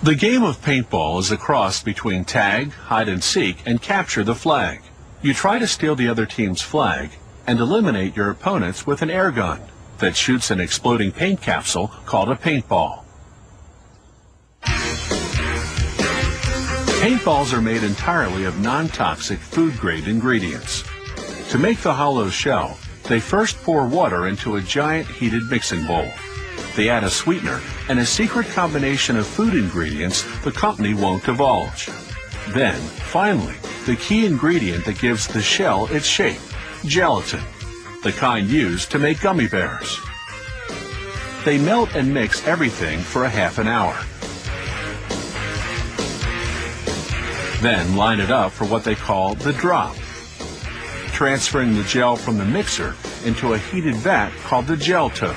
The game of paintball is a cross between tag, hide and seek, and capture the flag. You try to steal the other team's flag and eliminate your opponents with an air gun that shoots an exploding paint capsule called a paintball. Paintballs are made entirely of non-toxic food-grade ingredients. To make the hollow shell, they first pour water into a giant heated mixing bowl. They add a sweetener and a secret combination of food ingredients the company won't divulge. Then, finally, the key ingredient that gives the shell its shape, gelatin, the kind used to make gummy bears. They melt and mix everything for a half an hour. Then line it up for what they call the drop, transferring the gel from the mixer into a heated vat called the gel tote.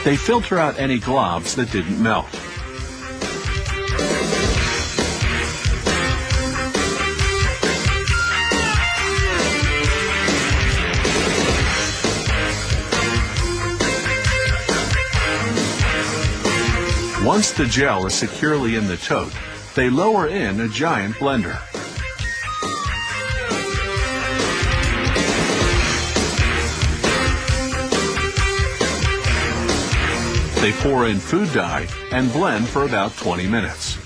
They filter out any globs that didn't melt. Once the gel is securely in the tote, they lower in a giant blender. They pour in food dye and blend for about 20 minutes.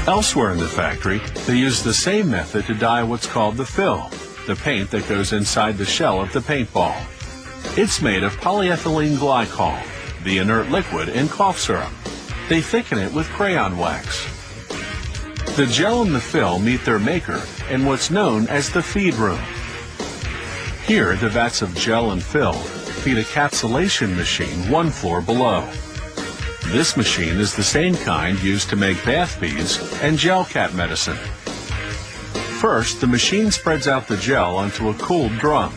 Elsewhere in the factory, they use the same method to dye what's called the fill, the paint that goes inside the shell of the paintball. It's made of polyethylene glycol, the inert liquid in cough syrup. They thicken it with crayon wax. The gel and the fill meet their maker in what's known as the feed room. Here, the vats of gel and fill feed a capsulation machine one floor below. This machine is the same kind used to make bath beads and gel cap medicine. First, the machine spreads out the gel onto a cooled drum.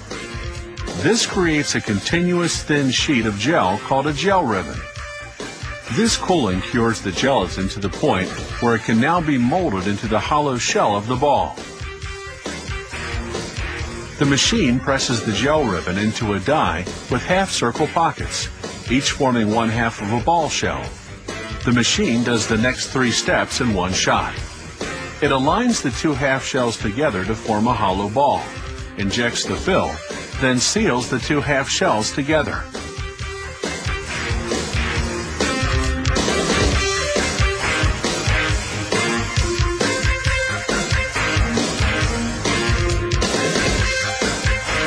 This creates a continuous thin sheet of gel called a gel ribbon. This cooling cures the gelatin to the point where it can now be molded into the hollow shell of the ball. The machine presses the gel ribbon into a die with half-circle pockets, each forming one half of a ball shell. The machine does the next three steps in one shot. It aligns the two half shells together to form a hollow ball, injects the fill, then seals the two half shells together.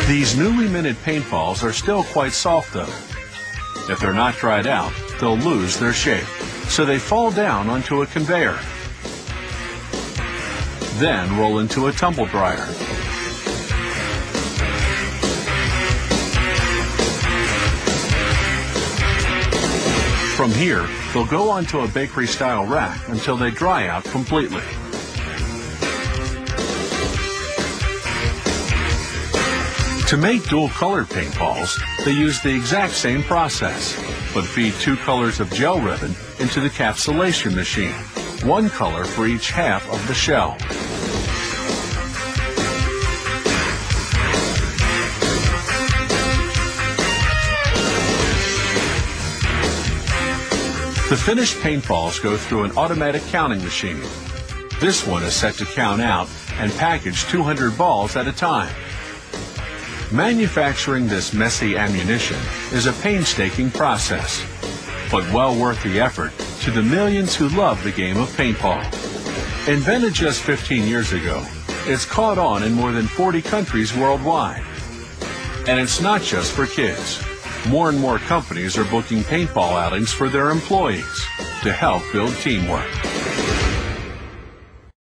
These newly minted paintballs are still quite soft though. If they're not dried out, they'll lose their shape, so they fall down onto a conveyor. Then roll into a tumble dryer. From here, they'll go onto a bakery-style rack until they dry out completely. To make dual-colored paintballs, they use the exact same process, but feed two colors of gel ribbon into the capsulation machine, one color for each half of the shell. The finished paintballs go through an automatic counting machine. This one is set to count out and package 200 balls at a time. Manufacturing this messy ammunition is a painstaking process, but well worth the effort to the millions who love the game of paintball. Invented just 15 years ago, it's caught on in more than 40 countries worldwide. And it's not just for kids. More and more companies are booking paintball outings for their employees to help build teamwork.